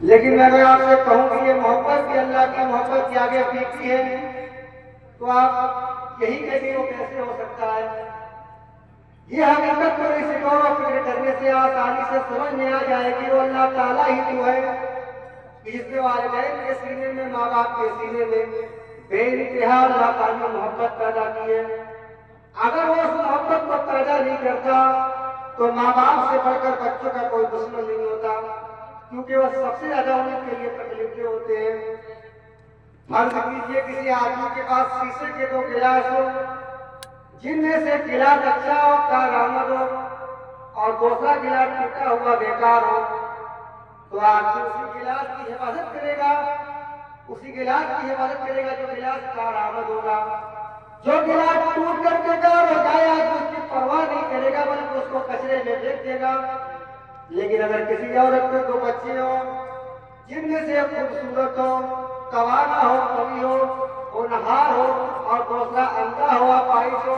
لیکن میں اگر آپ سے کہوں کہ یہ محبت بھی اللہ کی محبت کے آگے پھیکی ہے تو آپ یہی کہیں گے وہ کیسے ہو سکتا ہے؟ یہ حقیقت تو اس غور و فکر کرنے سے آسانی سے سمجھ میں آ جائے گی وہ اللہ تعالیٰ ہی تو ہے کہ جس نے والدین کے سینے میں، ماں باپ کے سینے میں بے انتہا اللہ تعالیٰ محبت پیدا کی ہے۔ اگر وہ اس محبت کو پیدا نہیں کرتا تو ماں باپ سے بڑھ کر بچوں کا کوئی دشمن نہیں ہوتا، کیونکہ وہ سب سے زیادہ ان کے لیے تکلیف دہ ہوتے ہیں۔ فرض کیجیے کسی آدمی کے پاس شیشے کے دو گلاس ہو، جن میں سے گلاس اچھا ہو، کارآمد ہو، اور دوسرا گلاس ٹوٹا ہوا بیکار ہو، تو آدمی اسی گلاس کی حفاظت کرے گا، اسی گلاس کی حفاظت کرے گا جو گلاس کارآمد ہوگا۔ جو گلاس ٹوٹ کر بیکار ہو جائے آدمی اس کی پرواہ نہیں کرے گا، بلکہ اس کو کچرے میں پھینک دے گا۔ لیکن اگر کسی عورت کے دو بچے ہوں جن میں سے ایک خوبصورت ہو، توانا ہو، قوی ہو، ہونہار ہو، اور دوسرا اندھا ہوا پائش ہو،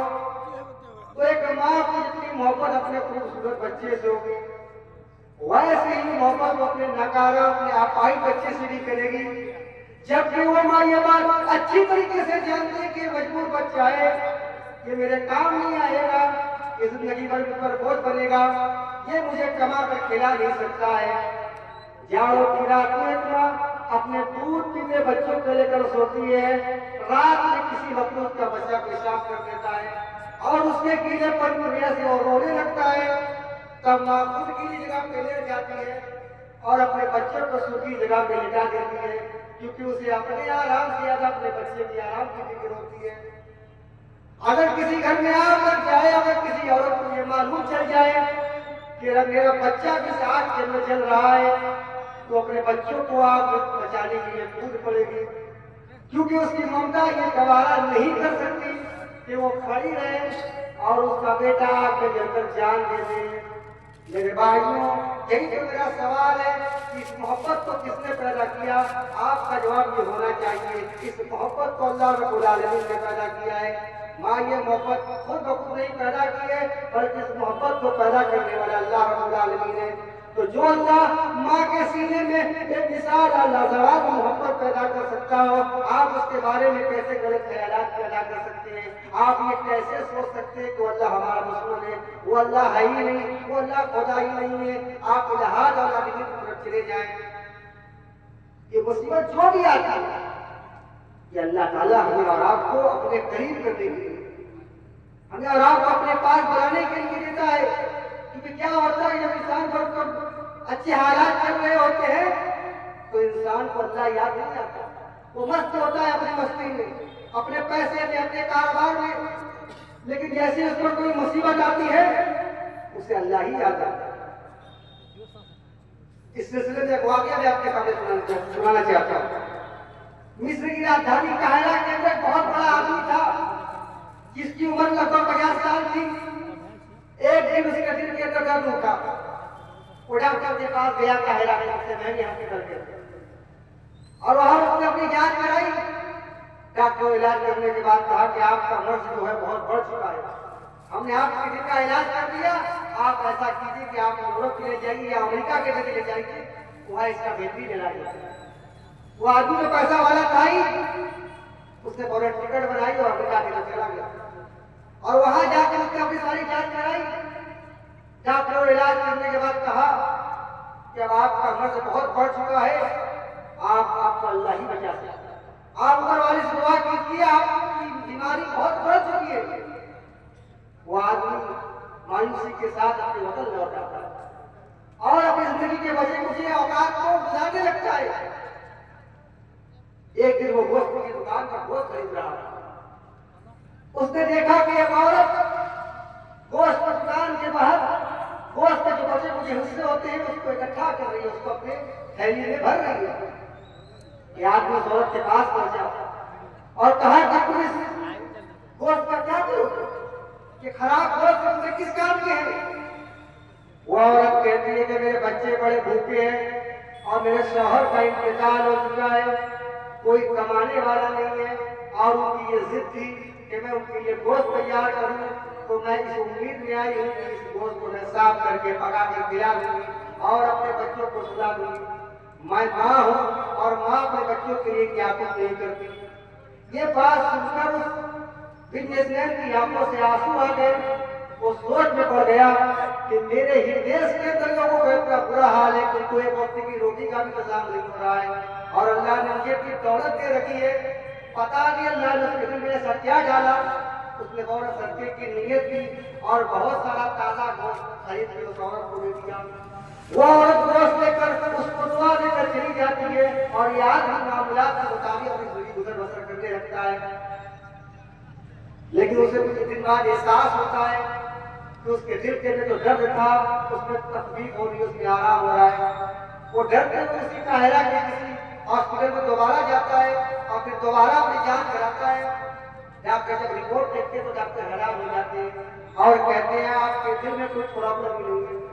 تو ایک ماں کی جتنی محبت اپنے خوبصورت بچے سے ہوگی ویسے ہی محبت وہ اپنے ناکارہ، اپنے اپاہج بچے سے بھی کرے گی۔ جبکہ وہ ماں یہ بات اچھی طریقے سے جانتی ہے کہ مجبور بچہ ہے، یہ میرے کام نہیں آئے گا، یہ زندگی بھر پر بوجھ بنے گا، یہ مجھے کما کر کھلا نہیں سکتا ہے۔ جاڑوں کی رات میں ایک ماں اپنے دودھ پیتے بچوں کو لے کر سوتی ہے، رات میں کسی وقت اس کا بچہ پیشاب کر دیتا ہے اور اس کے گیلے پن کی وجہ سے وہ رونے لگتا ہے، تب ماں خود گیلی جگہ پہ لیٹ جاتی ہے اور اپنے بچوں کو سوکھی جگہ پہ لٹا دیتی ہے، کیونکہ اسے اپنے آرام سے زیادہ اپنے بچے کی آرام کی فکر ہوتی ہے۔ اگر کسی گھر میں آگ لگ جائے، اگر کسی عورت کو یہ معلوم چل جائے کہ میرا بچہ بھی آگ کے میں جل رہا ہے، تو اپنے بچوں کو آگ بچانے کے لیے کود پڑے گی، کیونکہ اس کی ممتا یہ گوارا نہیں کر سکتی کہ وہ کھڑی رہے اور اس کا بیٹا آگ میں جل کر جان دے دے۔ میرے بھائیوں، یہی تو میرا سوال ہے کہ اس محبت کو کس نے پیدا کیا؟ آپ کا جواب یہ ہونا چاہیے اس محبت کو اللہ رب العالمین نے پیدا کیا ہے۔ ماں یہ محبت خود بخود نہیں پیدا کی ہے، بلکہ اس محبت کو پیدا کرنے والا اللہ رب العالمین ہے۔ تو جو اللہ ماں کے سینے میں ایک مثال لازوال محبت پیدا کر سکتا ہو، آپ اس کے بارے میں کیسے غلط خیالات پیدا کر سکتے ہیں؟ آپ یہ کیسے سوچ سکتے ہیں کہ وہ اللہ ہمارا دشمن ہے، وہ اللہ ہے ہی نہیں، وہ اللہ خدا ہی نہیں ہے؟ آپ الہاد اور آدمی کی طرف چلے جائیں۔ یہ مصیبت جو بھی آتی ہے کہ اللہ تعالیٰ ہمیں اور آپ کو اپنے قریب کرنے کے لیے، ہمیں اور آپ کو اپنے پاس بلانے کے لیے دیتا ہے۔ کیونکہ کیا ہوتا ہے جب انسان پر اچھے حالات چل رہے ہوتے ہیں تو انسان کو اللہ یاد نہیں آتا، وہ مست ہوتا ہے اپنی مستی میں، اپنے پیسے میں، اپنے کاروبار میں، لیکن جیسے اس پر کوئی مصیبت آتی ہے اسے اللہ ہی یاد آتا ہے۔ اس سلسلے میں ایک واقعہ میں آپ کے سامنے سنانا چاہتا ہوں۔ مصر کی راجدھانی قاہرہ کے اندر بہت بڑا آدمی تھا جس کی عمر لگ بھگ 50 سال تھی۔ ایک دن اس کا دل کے اندر درد اٹھا، وہ ڈاکٹر کے پاس گیا قاہرہ میں، سب سے مہنگے ہاسپٹل کے اندر، اور وہاں اس نے اپنی جانچ کرائی۔ ڈاکٹر کو علاج کرنے کے بعد کہا کہ آپ کا مرض جو ہے بہت بڑھ چکا ہے، ہم نے آپ کے دل کا علاج کر دیا، آپ ایسا کیجیے کہ آپ یورپ کے لے جائیے یا امریکہ کے لے جائیے، وہاں اس کا بہترین علاج ہے۔ وہ آدمی تو پیسہ والا تھا ہی، اس نے فوراً ٹکٹ بنائی اور امریکہ کے لیے چلا گیا، اور وہاں جا کے اس نے اپنی ساری جانچ کرائی۔ ڈاکٹر کو علاج کرنے کے بعد کہا کہ اب آپ کا مرض بہت بڑھ چکا ہے، آپ کو اللہ ہی بچا سکتا ہے، آپ اوپر والی سے دعا کیجیے، آپ کی بیماری بہت بڑھ چکی ہے۔ وہ آدمی مایوسی کے ساتھ اپنے وطن لوٹ آتا ہے اور اپنی زندگی کے بچے کچھ اوقات کو گزارنے لگتا ہے۔ ایک دن وہ گوشت کی دکان کا گوشت خرید رہا تھا، اس نے دیکھا کہ ایک عورت گوشت کی دکان کے باہر گوشت کے جو بچے کچھ حصے ہوتے ہیں اس کو اکٹھا کر رہی ہے، اس کو اپنے تھیلی میں بھر رہی ہے۔ یہ آدمی اس عورت کے پاس پہنچا اور کہا کہ تم اس گوشت کا کیا کرو گے؟ کہ خراب گوشت تمہیں کس کام کے ہیں؟ وہ عورت کہتی ہے کہ میرے بچے بڑے بھوکے ہیں اور میرے شوہر کا انتقال ہو چکا ہے، کوئی کمانے والا نہیں ہے، اور ان کی یہ ضد تھی کہ میں ان کے لیے گوشت تیار کروں، تو میں اس امید میں آئی ہوں کہ اس گوشت کو میں صاف کر کے پکا کر کھلا دوں گی اور اپنے بچوں کو سلا دوں گی۔ میں ماں ہوں اور ماں اپنے بچوں کے لیے کیا کچھ نہیں کرتی۔ یہ بات سن کر اس بزنس مین کی آنکھوں سے آنسو آ گئے۔ وہ سوچ میں پڑ گیا کہ میرے ہی دیش کے اندر لوگوں کا اتنا برا حال ہے کہ کوئی وقت کی روٹی کا بھی انتظام نہیں ہو رہا ہے، اور اللہ نے مجھے اتنی دولت دے رکھی ہے، پتا نہیں اللہ نے اس کے دل میں ایسا کیا ڈالا۔ اس نے عورت صدقے کی نیت کی اور بہت سارا تازہ گوشت خرید کے اس عورت کو دے دیا۔ وہ عورت گوشت لے کر اس کو دعا دے کر چلی جاتی ہے اور یہ آدمی معاملات کے مطابق اپنی زندگی گزر بسر کرنے لگتا ہے۔ لیکن اسے کچھ دن بعد احساس ہوتا ہے کہ اس کے دل کے اندر جو درد تھا اس میں تکلیف ہو رہی ہے، اس میں آرام ہو رہا ہے۔ وہ ڈرتے ہوئے اسی قاہرہ کے کسی ہاسپٹل میں دوبارہ جاتا ہے اور پھر دوبارہ اپنی جانچ کراتا ہے۔ ڈاکٹر جب رپورٹ دیکھتے تو ڈاکٹر حیران ہو جاتے ہیں اور کہتے ہیں آپ کے دل میں کوئی پرابلم نہیں ہے۔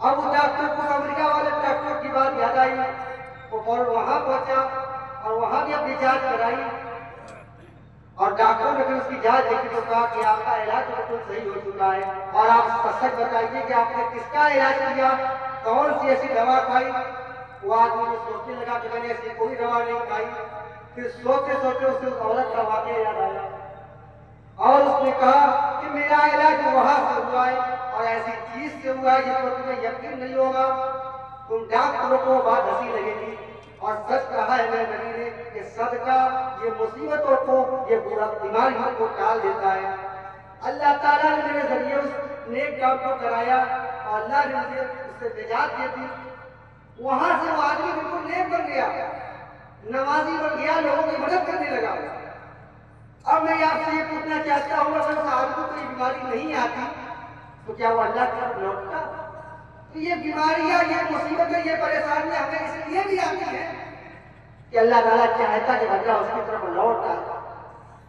اب اس ڈاکٹر کو امریکہ والے ڈاکٹر کی بات یاد آئی، وہ فوراً وہاں پہنچا اور وہاں بھی اپنی جانچ کرائی، اور ڈاکٹر نے پھر اس کی جانچ دیکھی تو کہا کہ آپ کا علاج بالکل صحیح ہو چکا ہے، اور آپ سچ بتائیے کہ آپ نے کس کا علاج کیا، کون سی ایسی دوا کھائی۔ وہ آدمی نے سوچنے لگا کہ میں نے ایسی کوئی دوا نہیں کھائی۔ پھر سوچتے سوچتے اسے اس عورت کا واقعہ یاد آیا اور اس نے کہا کہ میرا علاج وہاں سے ہوا ہے اور ایسی چیز سے ہوا ہے جس پر تمہیں یقین نہیں ہوگا۔ تم ڈاکٹروں کو بات ہنسی لگے گی، اور سچ کہا ہے میں نبی نے کہ صدقہ یہ مصیبتوں کو، یہ برا بیماریوں کو ٹال دیتا ہے۔ اللہ تعالیٰ نے میرے ذریعے اس نیک کام کو کرایا اور اللہ نے مجھے اس سے نجات دی تھی۔ وہاں سے وہ آدمی بالکل نیک بن گیا، نمازی بن گیا، لوگوں کی مدد کرنے لگا۔ اب میں آپ سے یہ پوچھنا چاہتا ہوں، اگر اس آدمی کو یہ بیماری نہیں آتی تو کیا وہ اللہ کی طرف لوٹتا؟ تو یہ بیماریاں، یہ مصیبتیں، یہ پریشانیاں ہمیں اس لیے بھی آتی ہیں کہ اللہ تعالیٰ چاہتا کہ بندہ اس کی طرف لوٹ آئے،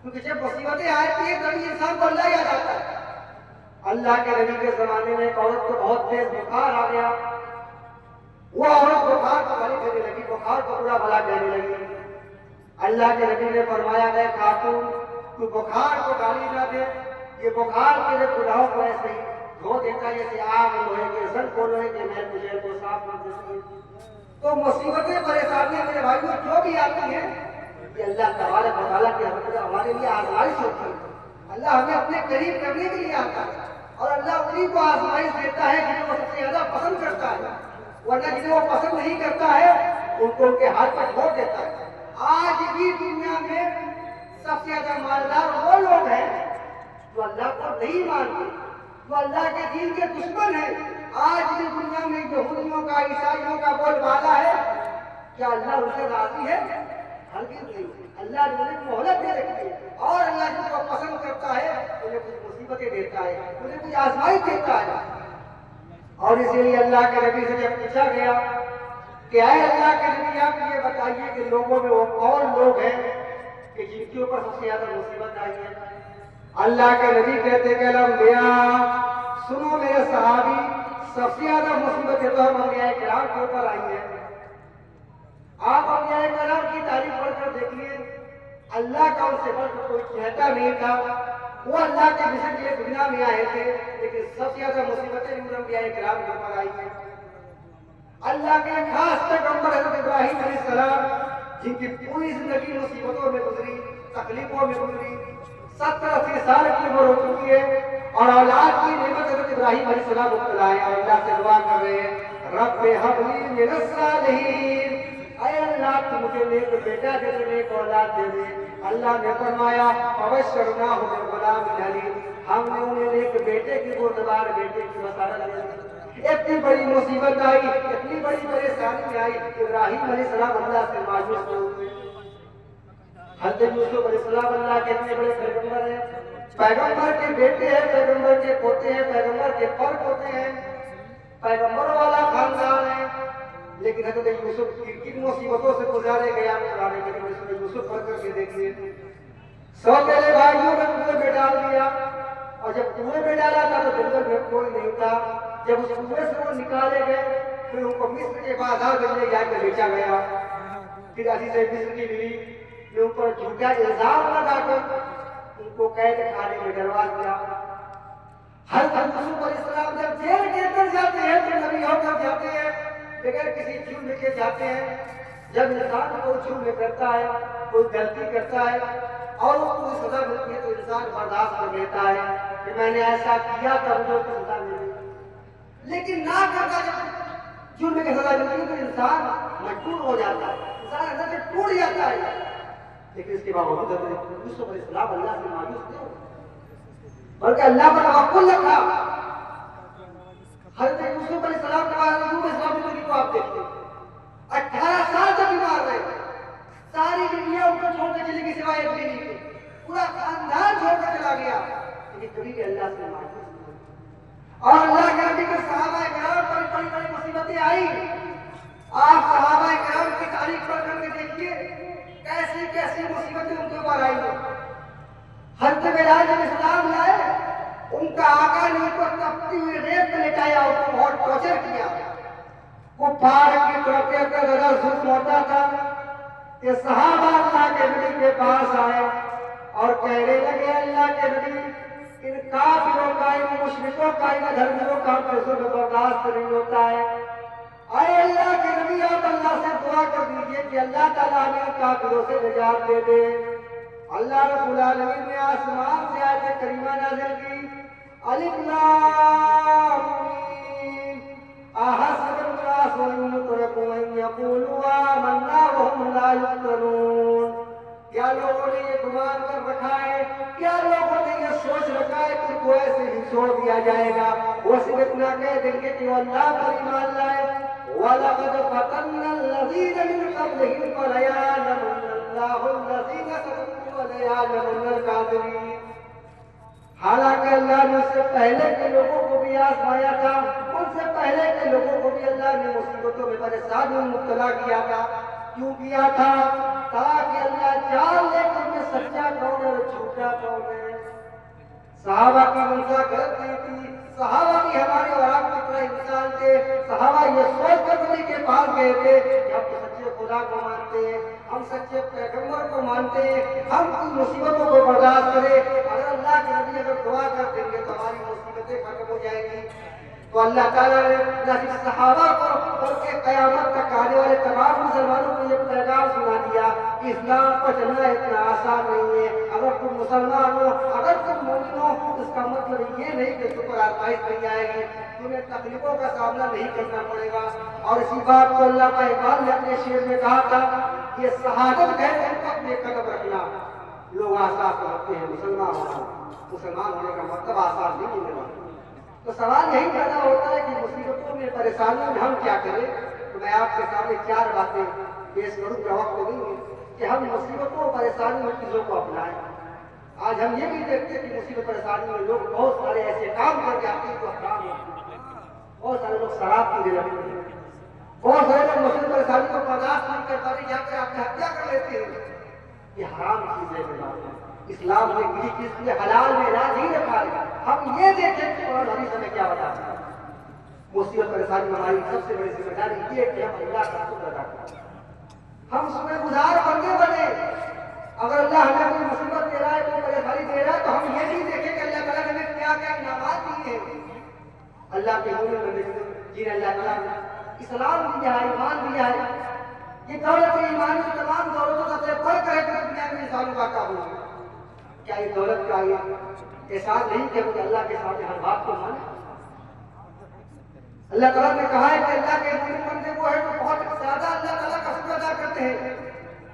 کیونکہ جب مصیبتیں آتی ہیں تبھی انسان کو اللہ یاد آتا ہے۔ اللہ کے نبی کے زمانے میں ایک عورت کو بہت تیز بخار آ گیا۔ وہ عورت بخار کو گالی دینے لگی، بخار کو برا بھلا کہنے لگی۔ اللہ کے نبی نے فرمایا ہے خاتون تو بخار کو گالی نہ دے، یہ بخار تیرے گناہوں کو ایسے ہی دھو دیتا ہے جیسے آگ لوہے کے زن کو لوہے کے محل تجھے کو صاف کر دیتی ہے۔ تو مصیبتیں پریشانیاں میرے بھائیوں جو بھی آتی ہیں یہ اللہ تبارک و تعالیٰ کی ہمارے لیے آزمائش ہوتی ہے۔ اللہ ہمیں اپنے قریب کرنے کے لیے آتا ہے اور اللہ انہیں کو آزمائش دیتا ہے جنہیں وہ سب سے زیادہ پسند کرتا ہے، ورنہ جنہیں وہ پسند نہیں کرتا ہے ان کو ان کے ہاتھ پر چھوڑ دیتا ہے۔ آج بھی دنیا میں سب سے زیادہ مالدار وہ لوگ ہیں جو اللہ کو نہیں مانتے، جو اللہ کے دین کے دشمن ہیں۔ آج بھی دنیا میں یہودیوں کا، عیسائیوں کا بول بالا ہے، کیا اللہ ان سے راضی ہے؟ ہرگز نہیں۔ اللہ نے انہیں مہلت دے رکھی ہے اور اللہ جن کو پسند کرتا ہے انہیں کچھ مصیبتیں دیتا ہے، انہیں کچھ آزمائش دیتا ہے۔ اور اسی لیے اللہ کے نبی سے جب پوچھا گیا کہ اے اللہ کے نبی آپ یہ بتائیے کہ لوگوں میں وہ کون لوگ ہیں کہ جن کے اوپر سب سے زیادہ مصیبت آئی ہے؟ اللہ کے نبی کہتے کہ الانبیاء، سنو میرے صحابی، سب سے زیادہ مصیبتیں تو ہم انبیاء کرام کے اوپر آئی ہیں۔ آپ انبیاء کرام کی تعریف پڑھ کر دیکھیے، اللہ کا ان سے بڑھ کر کوئی کہتا نہیں تھا۔ وہ اللہ کے مشن کے لیے دنیا میں آئے تھے، لیکن سب سے زیادہ مصیبتیں بھی انبیاء کرام کے اوپر آئی ہیں۔ اللہ کے خاص پیغمبر حضرت ابراہیم علیہ السلام، جن کی پوری زندگی مصیبتوں میں گزری، تکلیفوں میں گزری، 70-80 سال کی عمر ہو چکی ہے اور اولاد کی نعمت حضرت ابراہیم علیہ السلام مبتلا ہے اور اللہ سے دعا کر رہے ہیں رب ہب لی من الصالحین، اے اللہ تو مجھے نیک بیٹا دے دے، نیک اولاد دے دے۔ اللہ نے فرمایا فبشرناہ بغلام حلیم، ہم نے انہیں نیک بیٹے کی بردبار بیٹے کی بشارت دے دی۔ اتنی بڑی مصیبت آئی، اتنی بڑی پریشانی آئی، ابراہیم علیہ السلام اللہ سے مایوس نہ ہوئے۔ حضرت یوسف علیہ السلام اللہ کے اتنے بڑے پیغمبر ہیں، پیغمبر کے بیٹے ہیں، پیغمبر کے پوتے ہیں، پیغمبر کے فرق ہوتے ہیں، پیغمبروں والا خاندان ہے، لیکن حضرت یوسف کن مصیبتوں سے گزارے گئے آپ قرآن کریم میں سورہ یوسف پڑھ کر کے دیکھیے۔ سوتیلے بھائیوں نے کنویں میں ڈال دیا، اور جب کنویں میں ڈالا تھا تو جنگل میں کوئی نہیں تھا۔ جب اس کنویں سے وہ نکالے گئے پھر ان کو مصر کے بازار میں لے جا کر بیچا گیا۔ پھر عزیز مصر کی بیوی نے ان پر جھوٹا الزام لگا کر ان کو قید خانے میں ڈلوا دیا۔ حضرت یوسف علیہ السلام جب جیل کے اندر جاتے ہیں تو نبی ہو کر جاتے ہیں، بغیر کسی جرم کے جاتے ہیں. جب انسان کوئی جرم کرتا ہے، کوئی غلطی کرتا ہے اور اس کو سزا ملتی ہے تو انسان برداشت کر لیتا ہے کہ میں نے ایسا کیا تھا مجھے سزا ملی. لیکن نہ کرتا جب جرم کی سزا ملتی ہے تو انسان مجبور ہو جاتا ہے، انسان اندر سے ٹوٹ جاتا ہے. لیکن اس کے باوجود حضرت یوسف علیہ السلام اللہ سے مایوس نہیں ہوئے بلکہ اللہ پر توکل رکھا. حضرت یوسف علیہ السلام کے بعد یوسف علیہ السلام کی کو آپ دیکھتے 18 سال تک بیمار رہے. ساری دنیا ان کو چھوڑ کے چلی گئی سوائے ایک بیوی کے، پورا خاندان چھوڑ کر چلا گیا. لیکن کبھی بھی اللہ سے مایوس نہیں ہوئے. اور اللہ کے نبی کے صحابہ کرام پر بڑی بڑی مصیبتیں آئی. آپ صحابہ کرام کی تاریخ پڑھ کر کے دیکھیے کیسی کیسی مصیبتیں ان کے اوپر آئی ہیں. حضرت بلال علیہ السلام لائے، ان کا آقا نے ان کو تپتی ہوئی ریت پہ لٹایا، ان کو بہت ٹارچر کیا. وہ پہاڑ کی طرف کے اندر ذرا ظلم ہوتا تھا کہ صحابہ اللہ کے نبی کے پاس آئے اور کہنے لگے اللہ کے نبی ان کافروں کا، ان مشرکوں کا، ان ادھرمیوں کا ظلم برداشت نہیں ہوتا ہے. اے اللہ کے نبی آپ اللہ سے دعا کر دیجئے کہ اللہ تعالیٰ ہمیں کافروں سے نجات دے دے. اللہ رب العالمین نے آسمان سے آیت کریمہ نازل کی، الف لام میم احسب الناس ان يتركوا ان يقولوا آمنا وهم لا يفتنون. کیا لوگوں نے یہ گمان کر رکھا ہے، کیا لوگوں نے یہ سوچ رکھا ہے کہ ان کو ایسے ہی چھوڑ دیا جائے گا، وہ صرف اتنا کہہ دیں گے کہ وہ اللہ پر ایمان لائے. وَلَقَدْ فَتَنَّا الَّذِينَ مِن قَبْلِهِمْ فَلَيَعْلَمَنَّ اللَّهُ الَّذِينَ صَدَقُوا وَلَيَعْلَمَنَّ الْكَاذِبِينَ. حالانکہ اللہ نے اس سے پہلے کے لوگوں کو بھی آزمایا تھا، ان سے پہلے کے لوگوں کو بھی اللہ نے مصیبتوں میں پریشانیوں میں مبتلا کیا تھا. کیوں کیا تھا؟ تاکہ اللہ جان لے کہ ان میں سچا کون ہے اور جھوٹا کون ہے. صحابہ کی منشا غلط نہیں تھی، صحابہ بھی ہمارے اور آپ کی طرح انسان تھے. صحابہ یہ سوچ کر نبی کے پاس گئے تھے کہ ہم تو سچے خدا کو مانتے ہیں، ہم سچے پیغمبر کو مانتے ہیں، ہم ان مصیبتوں کو برداشت کریں. اگر اللہ کے نبی اگر دعا کر دیں گے تو ہماری مصیبتیں ختم ہو جائیں گی. تو اللہ تعالیٰ نے نہ صرف صحابہ کو بلکہ قیامت تک آنے والے تمام مسلمانوں کو یہ پیغام سنا دیا کہ اسلام پر چلنا اتنا آسان نہیں ہے. اگر تم مسلمان ہو، اگر تم مومن ہو، اس کا مطلب یہ نہیں کہ تم پر آزمائش نہیں آئے گی، تمہیں تکلیفوں کا سامنا نہیں کرنا پڑے گا. اور اسی بات کو علامہ اقبال نے اپنے شعر میں کہا تھا، یہ شہادت ہے تم پر اپنے قدم رکھنا. لوگ آسان سمجھتے ہیں مسلمان ہونا، مسلمان ہونے کا مطلب آسان نہیں ملے. تو سوال یہی پیدا ہوتا ہے کہ مصیبتوں میں، پریشانیوں میں ہم کیا کریں. تو میں آپ کے سامنے 4 باتیں پیش کروں گا، وقت نہیں ہے کہ ہم مصیبتوں پریشانیوں میں چیزوں کو اپنائیں. آج ہم یہ بھی دیکھتے ہیں کہ مصیبت پریشانیوں میں لوگ بہت سارے ایسے کام کر جاتے ہیں جو حرام ہوتے ہیں. بہت سارے لوگ شراب پینے لگتے ہیں، بہت سارے لوگ مصیبت پریشانی کو برداشت نہیں کر پاتے، جا کے آپ ہتیا کر لیتے ہیں. یہ حرام چیزیں ہیں. اسلام نے کسی چیز کے حلال میں راز نہیں رکھا ہے. ہم یہ دیکھیں کہ قرآن حدیث ہمیں کیا بتاتا ہے. مصیبت پریشانی میں ہماری سب سے بڑی ذمہ داری یہ ہے کہ ہم اللہ کا شکر ادا کریں، ہم شکر گزار بندے بنے. اگر اللہ ہمیں کوئی مصیبت دے رہا ہے، کوئی پریشانی دے رہا ہے، تو ہم یہ بھی دیکھیں کہ اللہ تعالیٰ نے ہمیں کیا کیا انعامات دیے ہیں. اللہ کے مومن بندے جنہیں اللہ تعالیٰ نے اسلام دیا ہے، ایمان دیا ہے. یہ دولت ایمان کی تمام دولتوں سے بڑھ کر دنیا میں انسانوں کا کام ہے. کیا یہ دولت کا یہ احساس نہیں کہ مجھے اللہ کے سامنے ہر بات کو مانے؟ اللہ تعالیٰ نے کہا ہے کہ اللہ کے مومن بندے وہ ہے جو بہت زیادہ اللہ تعالیٰ کا شکر ادا کرتے ہیں.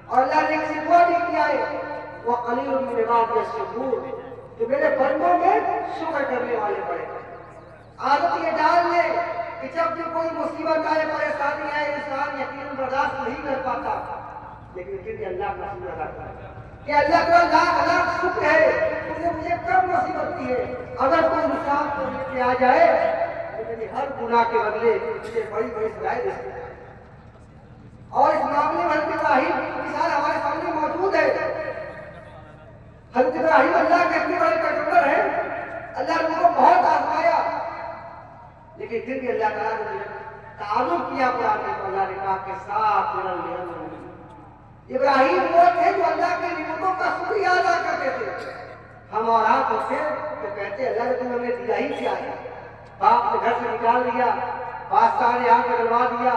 اور اللہ نے ایک دعا بھی کیا ہے، وَقَلِيلٌ مِّنْ عِبَادِيَ الشَّكُورُ، کہ میرے بندوں میں شکر کرنے والے بڑے. عادت یہ ڈال لے کہ جب بھی کوئی مصیبت آئے، پریشانی آئے، انسان یقیناً برداشت نہیں کر پاتا، لیکن پھر بھی اللہ کا شکر ادا کرتا ہے کہ اللہ کا لاکھ لاکھ شکر ہے تم نے مجھے کم مصیبت دی ہے. اگر کوئی انسان کو لے کے آ جائے تو میری ہر گناہ کے بدلے مجھے بڑی بڑی سزائیں دے سکتا ہے. اور اس معاملے میں حضرت ابراہیم کی مثال ہمارے سامنے موجود ہے. حضرت ابراہیم اللہ کے اتنے بڑے پیغمبر ہیں، اللہ نے ان کو بہت آزمایا، لیکن پھر بھی اللہ تعالیٰ نے تعارف کیا قرآن میں. تو اللہ نے کہا کہ ساتھ ابراہیم وہ تھے جو اللہ کی نعمتوں کا شکریہ ادا کرتے تھے. ہم اور آپ ہوتے تو کہتے اللہ نے تمہیں ہمیں دیا ہی کیا ہے. باپ نے گھر سے نکال دیا، بادشاہ نے آنکھ نکلوا دیا،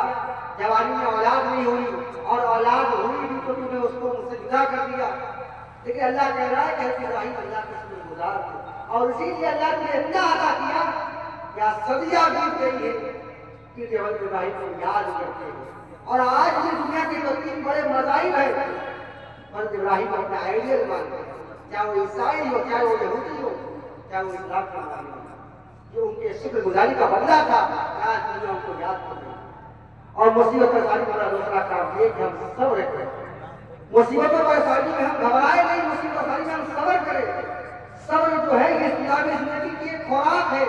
جوانی میں اولاد نہیں ہوئی، اور اولاد ہوئی بھی تو تم نے اس کو مجھ سے جدا کر دیا۔ لیکن اللہ کہہ رہا ہے کہ ابراہیم اللہ کے شکر گزار تھے، اور اسی لیے اللہ نے اتنا عطا کیا کہ صدیاں بیت گئی ہے کہ حضرت ابراہیم کو یاد کرتے ہیں۔ اور آج بھی دنیا کے جو 3 بڑے مذاہب ہیں حضرت ابراہیم اپنا آئیڈیل مانتے ہیں، چاہے وہ عیسائی ہو، چاہے وہ یہودی ہو، چاہے وہ اسلام کا ماننے ہو، جو ان کے شکر گزاری کا بدلہ تھا، آج دنیا ان کو یاد کر رہی ہے۔ اور مصیبت پریشانی والا دوسرا کام یہ کہ ہم صبر کریں، مصیبتوں پریشانی میں ہم گھبرائے نہیں، مصیبت پریشانی میں ہم صبر کریں۔ صبر جو ہے یہ اسلامی زندگی کی ایک خوراک ہے۔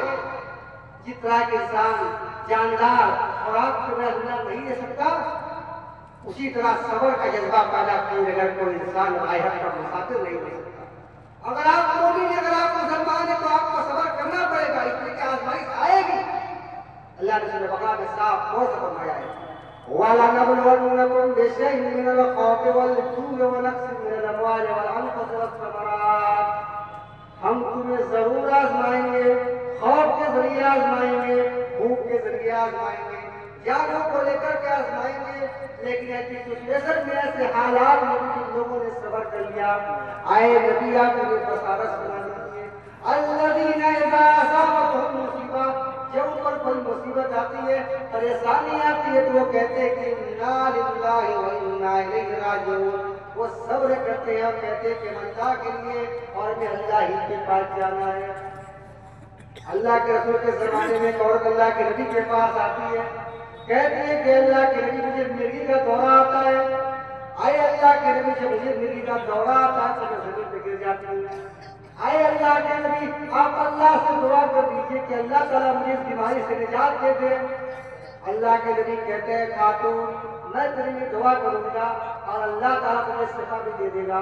جس طرح کے انسان جاندار خوراک کے بغیر زندہ نہیں رہ سکتا، اسی طرح صبر کا جذبہ پیدا کیے بغیر کوئی انسان آخرت کا مسافر نہیں رہ سکتا۔ اگر آپ مومن ہیں، اگر آپ مسلمان ہیں تو آپ کو صبر کرنا پڑے گا، اس لیے کہ آزمائش آئے گی۔ اللہ نے سورہ بقرہ میں صاف طور سے فرمایا ہے وَلَنَبْلُوَنَّكُمْ بِشَيْءٍ مِّنَ الْخَوْفِ وَالْجُوعِ وَنَقْصٍ مِّنَ الْأَمْوَالِ وَالْأَنفُسِ وَالثَّمَرَاتِ، ہم تمہیں ضرور آزمائیں گے، خوف کے ذریعے آزمائیں گے، بھوک کے ذریعے آزمائیں گے، جانوں کو لے کر کے آزمائیں گے، لیکن ایسی سچویشن میں ایسے حالات میں جن لوگوں نے صبر کر لیا، آئے نبی آپ انہیں بشارت سنا دیجیے الذین اذا اصابتهم مصیبہ، جب ان پر کوئی مصیبت آتی ہے، پریشانی آتی ہے تو وہ کہتے ہیں کہ انا للہ و انا الیہ راجعون، وہ صبر کرتے ہیں اور کہتے ہیں کہ ہم اللہ کے لیے اور ہمیں اللہ ہی کے پاس جانا ہے۔ اللہ کے رسول کے زمانے میں ایک عورت اللہ کے نبی کے پاس آتی ہے، کہتی ہے کہ اللہ کے نبی مجھے مرگی کا دورہ آتا ہے، آئے اللہ کے نبی سے مجھے مرگی کا دورہ آتا ہے تو میں زمین پہ گر جاتی ہوں، آئے اللہ کے نبی آپ اللہ سے دعا کر دیجئے کہ اللہ تعالیٰ مجھے اس بیماری سے نجات دے دے۔ اللہ کے نبی کہتے ہیں خاتون میں تیرے لیے دعا کروں گا اور اللہ تعالیٰ تمہیں شفا بھی دے دے گا،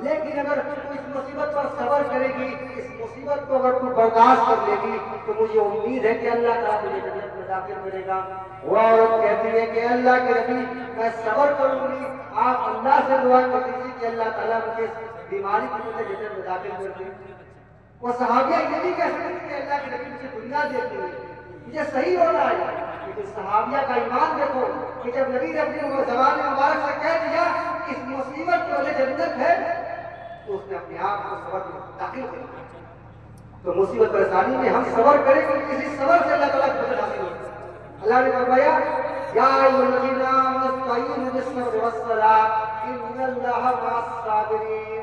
لیکن اگر تو اس مصیبت پر صبر کرے گی، اس مصیبت کو اگر تو برداشت کر لے گی تو مجھے امید ہے کہ اللہ تعالیٰ تجھے جنت میں داخل کرے گا۔ وہ عورت کہتی ہے کہ اللہ کے نبی میں صبر کروں گی، آپ اللہ سے دعا کر دیجیے کہ اللہ تعالیٰ مجھے بیماری کی وجہ سے جنت میں داخل کر دے۔ وہ صحابیہ یہ نہیں کہہ سکتے کہ اللہ کے نبی مجھے دنیا دیتی ہے، مجھے صحیح ہونا ہے، لیکن صحابیہ کا ایمان دیکھو کہ جب نبی نے اپنی زبان مبارک سے کہہ دیا اس مصیبت کی وجہ جنت ہے تو اس نے اپنے آپ کو صبر میں داخل کر دیا۔ تو مصیبت پریشانی میں ہم صبر کریں کہ کسی صبر سے اللہ تعالیٰ کی مدد حاصل ہوتی ہے۔ اللہ نے فرمایا یا ایھا الذین آمنوا استعینوا بالصبر والصلاۃ ان اللہ مع الصابرین،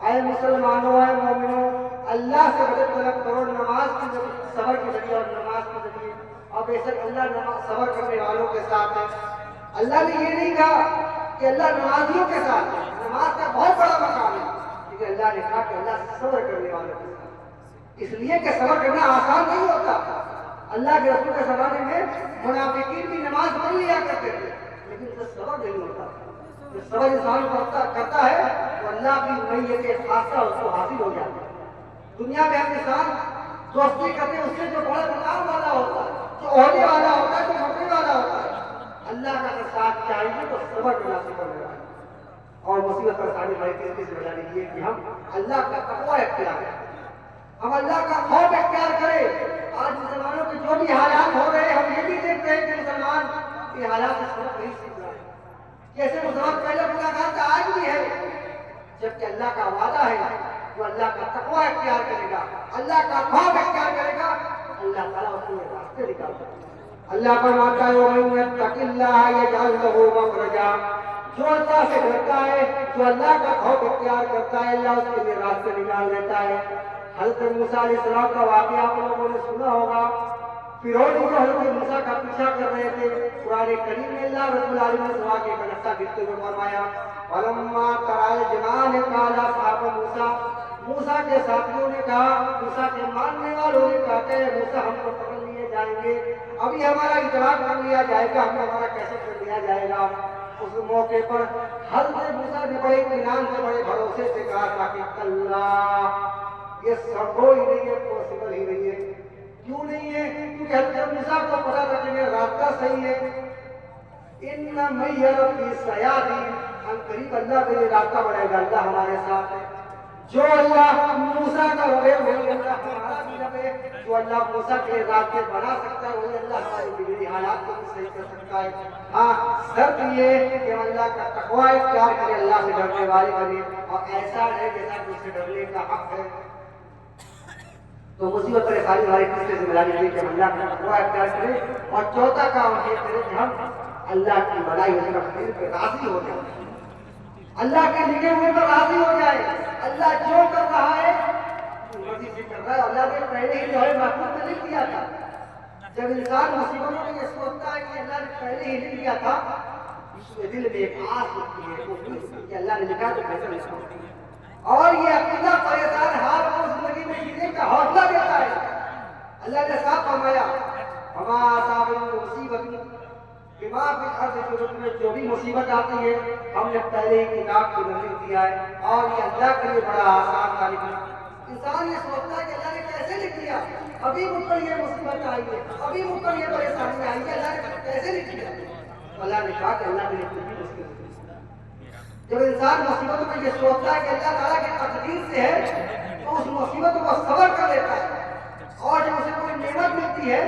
اے مسلمانوں اے مومنوں اللہ سے مدد طلب کرو نماز کی صبر کے ذریعے اور نماز کے ذریعے، اور بے شک اللہ صبر کرنے والوں کے ساتھ ہے۔ اللہ نے یہ نہیں کہا کہ اللہ نمازیوں کے ساتھ ہے، نماز کا بہت بڑا مقام ہے، لیکن اللہ نے کہا کہ اللہ صبر کرنے والوں کے ساتھ، اس لیے کہ صبر کرنا آسان نہیں ہوتا۔ اللہ کے رسول کے زمانے میں منافقین بھی نماز پڑھ لیا کرتے تھے، لیکن اس سے صبر نہیں ہوتا۔ جو صبر انسان کرتا ہے تو اللہ کی معیت خاصہ اس کو حاصل ہو جاتا ہے۔ دنیا میں ہم انسان دوستی کرتے ہیں اس سے جو بڑا مقام والا ہوتا ہے، جو عہدے والا ہوتا ہے، جو نوکری والا ہوتا ہے، اللہ کا اگر ساتھ چاہیے تو صبر کرنا سکھانے والا ہے۔ اور مصیبت پریشانی ہماری تیزی سے بجا لیجیے کہ ہم اللہ کا تقوی اختیار کریں، ہم اللہ کا خوف اختیار کریں۔ آج مسلمانوں کے جو بھی حالات ہو رہے ہیں ہم یہ بھی دیکھتے ہیں کہ مسلمان یہ حالات سے سبق نہیں سیکھ رہا ہے، جیسے مسلمان پہلے ملاقات کا آج بھی ہے، جبکہ اللہ کا وعدہ ہے جو اللہ کا تقوی اختیار کرے گا، اللہ کا خوف اختیار کرے گا، اللہ تعالیٰ اس کے راستے نکالتا ہے۔ اللہ فرماتا ہے وَمَن يَتَّقِ اللَّهَ يَجْعَلْ لَهُ مَخْرَجًا، جو اللہ سے ڈرتا ہے، جو اللہ کا خوف اختیار کرتا ہے، اللہ اس کے لیے راستے نکال دیتا ہے۔ حضرت موسیٰ علیہ السلام کا واقعہ آپ لوگوں نے سنا ہوگا، فرعون جو حضرت موسیٰ کا پیچھا کر رہے تھے، قرآن کریم میں اللہ رب العالمین نے اس واقعے کا نقشہ کھینچتے ہوئے فرمایا وَلَمَّا تَرَى الْجَمْعَانِ قَالَ أَصْحَابُ مُوسَىٰ، موسیٰ کے ساتھیوں نے کہا، موسیٰ کے ماننے والوں نے کہا کہ موسیٰ ہم کو پکڑ لیے جائیں گے، ابھی ہمارا اجراء کر لیا جائے گا، ہمیں ہمارا کیسے کر لیا جائے گا۔ اس موقع پر حضرت موسیٰ نے بڑے اطمینان سے بڑے بھروسے سے کہا تھا کہ اللہ یہ سمبھو ہی نہیں ہے، پاسبل ہی نہیں ہے۔ کیوں نہیں ہے؟ کیونکہ حضرت موسیٰ کو پتا تھا کہ میرا راستہ صحیح ہے، ان مَعِیَ رَبِّی سَیَہْدِینِ، ہم قریب اللہ کے لیے راستہ بڑھے گا، اللہ ہمارے ساتھ ہے۔ جو اللہ موسیٰ کا رہے وہی اللہ ہمارا بھی رہے، جو اللہ موسیٰ کے راستے بنا سکتا ہے وہی اللہ ہماری بگڑی حالات کو بھی صحیح کر سکتا ہے۔ ہاں شرط یہ ہے کہ اللہ کا تقوی اختیار کرے، اللہ سے ڈرنے والے بنے، اور ایسا رہے جیسا کہ اس سے ڈرنے کا حق ہے۔ تو مصیبت پریشانی ہمارے کس سے ذمہ داری ہے کہ ہم اللہ کا تقوی اختیار کریں، اور چوتھا کام یہ کریں کہ ہم اللہ کی بڑائی اور تقدیر پہ راضی ہو جائیں، اللہ کے لکھے ہوئے پر راضی ہو جائے۔ اللہ جو کر رہا ہے مرضی سے کر رہا ہے، اللہ نے پہلے ہی جو ہے محفوظ میں لکھ دیا تھا۔ جب انسان مصیبتوں میں یہ سوچتا ہے کہ اللہ نے پہلے ہی لکھ دیا تھا، اس کے دل میں ایک آس ہوتی ہے کہ اللہ نے لکھا تو بہتر لکھا، اور یہ عقیدہ پریشان حال کو زندگی میں جینے کا حوصلہ دیتا ہے۔ اللہ نے صاف فرمایا وما اصابکم مصیبۃ بما فی الارض، میں جو بھی مصیبت آتی ہے ہم نے پہلے ہی کتاب کو لکھ دیا ہے، اور یہ اللہ کے لیے بڑا آسان طریقہ ہے۔ انسان یہ سوچتا ہے کہ اللہ نے کیسے لکھ دیا، ابھی مجھ پر یہ مصیبت آئی ہے، ابھی مجھ پر یہ پریشانی آئی ہے، اللہ نے کیسے لکھ دیا؟ اللہ نے کہا کہ اللہ کے لیے کوئی مشکل نہیں۔ جب انسان مصیبتوں میں یہ سوچتا ہے کہ اللہ تعالیٰ کی تقدیر سے ہے تو اس مصیبت کو صبر کر لیتا ہے، اور جب اسے کوئی نعمت ملتی ہے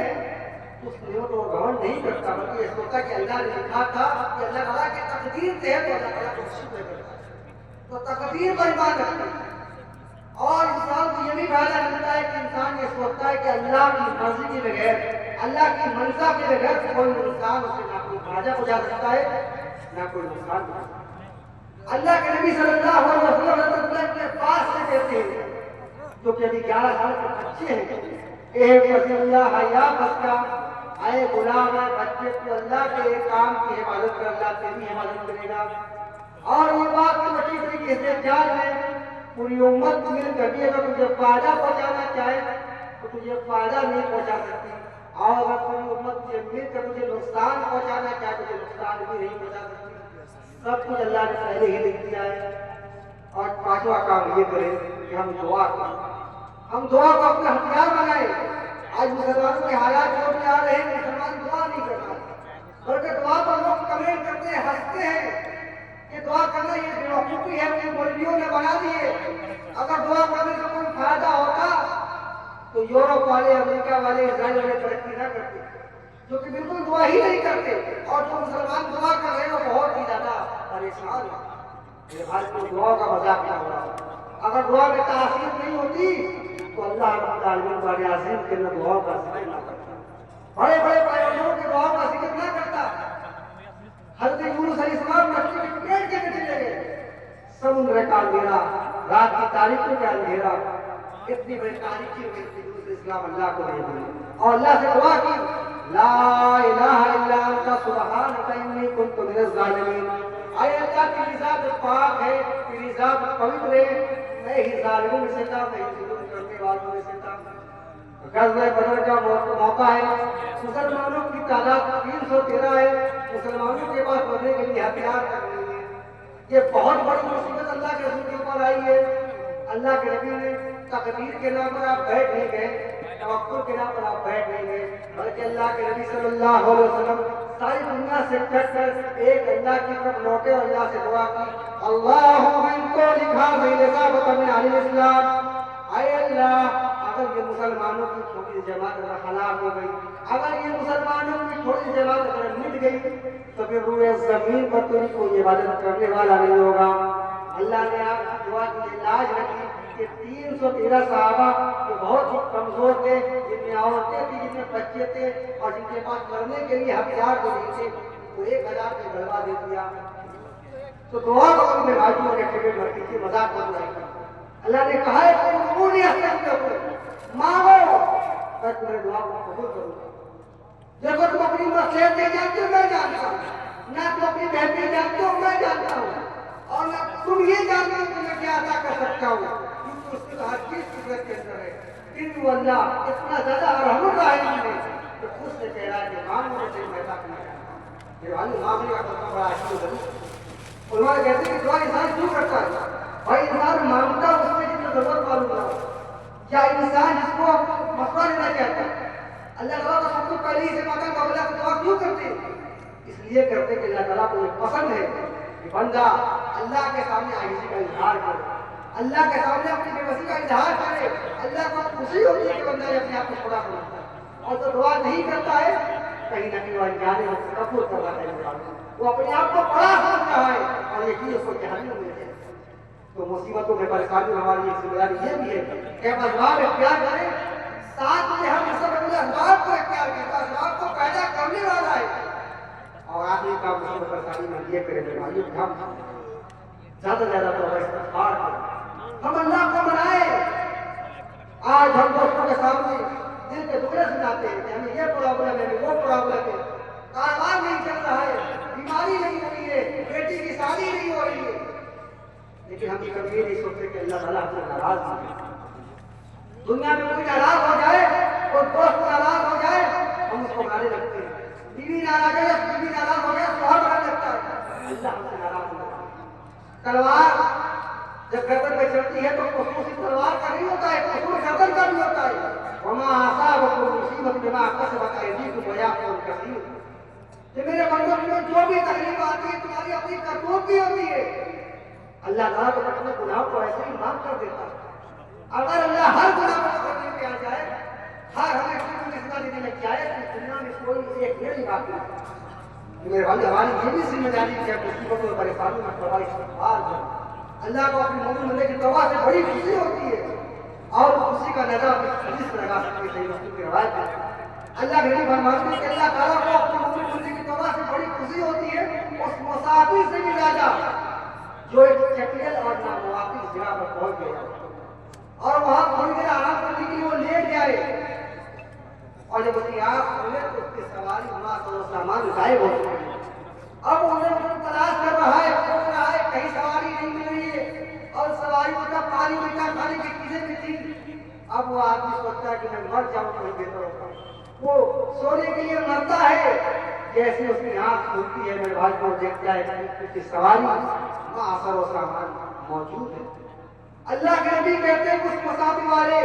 اس نعمت کو گھمنڈ نہیں کرتا، بلکہ یہ سوچتا کہ اللہ نے لکھا تھا کہ اللہ تعالیٰ کی تقدیر سے ہے تو اللہ تعالیٰ کو شکر کرتا ہے، تو تقدیر پر ایمان رکھتا ہے۔ اور انسان کو یہ بھی فائدہ ملتا ہے کہ انسان یہ سوچتا ہے کہ اللہ کی مرضی کے بغیر، اللہ کی منشا کے بغیر کوئی انسان اسے نہ کوئی فائدہ پہنچا سکتا ہے نہ کوئی نقصان پہنچا سکتا ہے۔ اللہ کے نبی صلی اللہ علیہ وسلم کے پاس سے کہتے ہیں جو کہ ابھی 11 سال کے بچے ہیں، اے ولی اللہ یا بچہ، اے غلام ہے بچے، تو اللہ کے ایک کام کی حفاظت کر، اللہ تیری حفاظت کرے گا۔ اور یہ بات تو اچھی طریقے سے جان ہے، پوری امت مل کر بھی اگر تجھے فائدہ پہنچانا چاہے تو تجھے فائدہ نہیں پہنچا سکتی، اور اگر پوری امت تجھے مل کر تجھے نقصان پہنچانا چاہے تو تجھے نقصان بھی نہیں پہنچا سکتی۔ سب کچھ اللہ نے پہلے ہی لکھ دیا ہے۔ اور پانچواں کام یہ کریں کہ ہم دعا کریں، ہم دعا کو اپنا ہتھیار بنائیں۔ آج مسلمانوں کے حالات جو بھی آ رہے ہیں، مسلمان دعا نہیں کرتا، بلکہ دعا پر لوگ کمنٹ کرتے ہیں، ہنستے ہیں کہ دعا کرنا یہ بیوقوفی ہے، کہ مولویوں نے بنا دیے۔ اگر دعا کرنے سے کوئی فائدہ ہوتا تو یورپ والے، امریکہ والے، اسرائیل والے ترقی نہ کرتے، جو کہ بالکل دعا ہی نہیں کرتے، اور جو مسلمان دعا کر رہے ہیں وہ بہت ہی زیادہ پریشان ہیں۔ میرے بھائی کو دعا کا مذاق نہ ہو رہا ہے، اگر دعا میں تاثیر نہیں ہوتی تو اللہ رب العالمین بڑے عظیم کے اندر دعاؤں کا ذکر نہ کرتا، بڑے بڑے پیغمبروں کی دعاؤں کا ذکر نہ کرتا۔ حضرت یونس علیہ السلام مچھلی کے پیٹ کے نیچے چلے گئے، سمندر کا اندھیرا، رات کی تاریکی کا اندھیرا، اتنی بڑی تاریکی میں یونس علیہ السلام اللہ کو نہیں بولے، اور اللہ سے دعا کی لا الہ الا انت سبحانک انی کنت من الظالمین۔ اے اللہ تیری ذات پاک ہے، تیری ذات پوتر ہے، میں ہی ظالموں میں سے تھا، میں ہی ظلم کرنے والوں میں سے تھا۔ غزوہ بدر کا موقع ہے، مسلمانوں کی تعداد 313 ہے، مسلمانوں کے پاس مرنے کے لیے ہتھیار تک نہیں ہے۔ یہ بہت بڑی مصیبت اللہ کے رسول کے اوپر آئی ہے۔ اللہ کے نبی نے تقدیر کے نام پر آپ بیٹھ نہیں گئے، توکل کے نام پر آپ بیٹھ نہیں گئے، بلکہ اللہ کے نبی صلی اللہ علیہ وسلم ساری دنیا سے کٹ کر ایک اللہ کی طرف لوٹے اور اللہ سے دعا کی اللہم ان کو لکھا میرے ثابت من علی الاسلام۔ اے اللہ، اگر یہ مسلمانوں کی چھوٹی جماعت اگر ہلاک ہو گئی، اگر یہ مسلمانوں کی چھوٹی جماعت اگر مٹ گئی تو پھر روئے زمین پر تو کوئی عبادت کرنے والا نہیں ہوگا۔ اللہ نے آپ کی دعا کی لاج رکھی کہ 313 صحابہ جو بہت ہی کمزور تھے، جن میں عورتیں تھیں، جن میں بچے تھے، اور جن کے پاس مرنے کے لیے ہتھیار کو نہیں تھے، وہ 1000 پہ غلبہ دے دیا۔ تو دعا کو اپنے بھائیوں نے ٹھیک کر دی، مذاق کو نہیں کرتا۔ اللہ نے کہا ہے کہ قبول مانگو میں تمہیں دعا کو قبول کروں گا۔ دیکھو تم اپنی مصلحت نہیں جانتے ہو، میں جانتا ہوں، نہ تم اپنی بہتری جانتے ہو، میں جانتا ہوں، اور نہ تم یہ جانتے ہو کہ میں کیا عطا کر سکتا ہوں، کیونکہ اس کی ہر چیز قدرت کے اندر ہے۔ پھر وہ اللہ اتنا زیادہ رحم الرحیم ہے کہ خود سے کہہ رہا ہے کہ مانگو سے میں عطا کرنا چاہتا ہوں۔ یہ والی مانگنے کا تو بڑا عجیب ہے۔ علماء کہتے ہیں کہ دعا انسان کیوں کرتا ہے؟ بھائی انسان مانگتا اس میں جتنا ضرورت معلوم نہ ہو، یا انسان جس کو مسئلہ لینا چاہتا ہے، اللہ تعالیٰ کا سب کو پہلے ہی سے مانگا تو اللہ کو دعا کیوں کرتے ہیں؟ اس لیے کرتے کہ اللہ تعالیٰ کو یہ پسند ہے کہ بندہ اللہ کے سامنے عاجزی کا اظہار کرے، اللہ کے سامنے اپنی بے بسی کا اظہار کرے، اللہ کو خوشی ہوتی ہے کہ بندہ اپنے آپ کو تھوڑا کرتا ہے، اور جو دعا نہیں کرتا ہے کہیں نہ کہیں وہ انجانے میں تکبر کر رہا ہے، وہ اپنے آپ کو بڑا سمجھ رہا ہے اور یقین اس کو جہنم میں ہے۔ تو مصیبتوں میں پریشانی ہماری ایک ذمہ داری یہ بھی ہے کہ ہم اسباب اختیار کریں، ساتھ میں ہم سب اپنے اسباب کو اختیار کریں، اسباب کو پیدا کرنے والا ہے، اور آخری کام مصیبت پریشانی میں یہ کریں میرے بھائیو کہ ہم زیادہ سے زیادہ توبہ استغفار کریں، ہم اللہ کو منائیں۔ آج ہم دوستوں کے سامنے دل کے ٹکڑے سناتے ہیں کہ ہمیں یہ پرابلم ہے، وہ پرابلم ہے، کاروبار نہیں چل رہا ہے، بیماری نہیں ہو رہی ہے، بیٹی کی شادی نہیں ہو رہی ہے، لیکن ہم یہ کبھی نہیں سوچتے کہ اللہ تعالیٰ ہم سے ناراض ہے۔ دنیا میں کوئی ناراض ہو جائے، کوئی دوست ناراض ہو جائے، ہم اس کو گانے لگتے ہیں، بیوی ناراض ہے، بیوی ناراض ہو جائے شوہر گانے لگتا ہے، اللہ ہم سے ناراض ہوتا ہے۔ تلوار جب گردن پہ چلتی ہے تو خصوص تلوار کا نہیں ہوتا ہے، خصوص گردن کا بھی ہوتا ہے۔ وما اصابکم مصیبۃ بما کسبت ایدیکم ویعفو عن کثیر، کہ میرے بندوں میں جو بھی تکلیف آتی ہے تمہاری اپنی کرتوت کی ہوتی ہے۔ اللہ تعالیٰ تو اپنے گناہوں کو ایسے ہی معاف کر دیتا ہے۔ اگر اللہ ہر گناہ کو کرنے پہ آ جائے، ہر ہمیں کوئی نسبت دینے لگ جائے تو دنیا میں کوئی ایک نہیں باقی ہے۔ میرے بھائی ہماری یہ بھی ذمہ داری ہے کہ مصیبتوں اور پریشانیوں میں توبہ استغفار کریں۔ اللہ کو اپنے مومن بندے کی توبہ سے بڑی خوشی ہوتی ہے، اور خوشی کا نظر اپنی حدیث میں لگا سکتے ہیں، صحیح مسلم کی روایت ہے۔ اللہ میری فرماتے ہیں کہ اللہ تعالیٰ کو اپنے مومن بندے کی توبہ سے بڑی خوشی ہوتی ہے، اس مسافر سے بھی زیادہ جو ایک چکیل اور ناموافق جگہ پر پہنچ گیا اور وہاں تھوڑی دیر آرام کرنے کے لیے وہ لیٹ جائے، اور جب اس کی آنکھ کھلے تو اس کی سواری و سامان غائب ہو چکے ہیں۔ اب انہیں تلاش کر رہا ہے، کھوج رہا ہے، کہیں سواری نہیں مل رہی ہے، اور سواری کا پانی ملتا کھانے کی چیزیں بھی تھی۔ اب وہ آدمی سوچتا ہے کہ میں مر جاؤں تو بہتر ہوتا ہے، وہ سونے کے لیے مرتا ہے۔ جیسے اس کی آنکھ کھلتی ہے میرے بھائی کو دیکھتا ہے کہ اس کی سواری اثر و سامان موجود ہے۔ اللہ کے نبی کہتے ہیں اس مسافر والے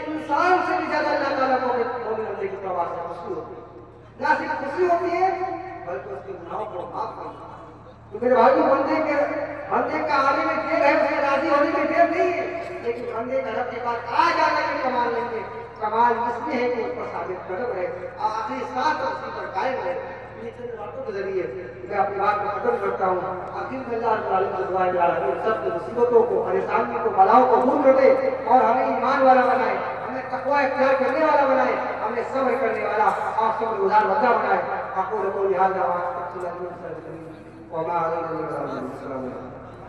انسان سے بھی زیادہ اللہ تعالیٰ کو مومن بندے کی توبہ سے خوشی ہوتی ہے، نہ صرف خوشی ہوتی ہے بلکہ اس کے گناہوں کو معاف کرتا ہے۔ تو میرے بھائی بندے کا آنے میں دیر ہے، اسے راضی ہونے میں دیر نہیں ہے، لیکن بندے کا رب کے پاس آ جانے میں کمال نہیں ہے۔ کمال اس میں ہے کہ اس پر ثابت قدم رہے، آخری ساتھ اسی پر قائم رہے۔ یہ چند باتوں کے ذریعے میں اپنی بات کو ختم کرتا ہوں۔ آخر میں اللہ تعالیٰ کی دعا ہے سب کی مصیبتوں کو، پریشانیوں کو، بلاؤں کو دور کر دے اور ہمیں ایمان والا بنائے، ہمیں تقویٰ اختیار کرنے والا بنائے، ہمیں صبر کرنے والا اور صبر گزار بندہ بنائے۔ اقول قولی ھذا واستغفر اللہ لي ولكم وما علينا الا البلاغ۔ السلام علیکم۔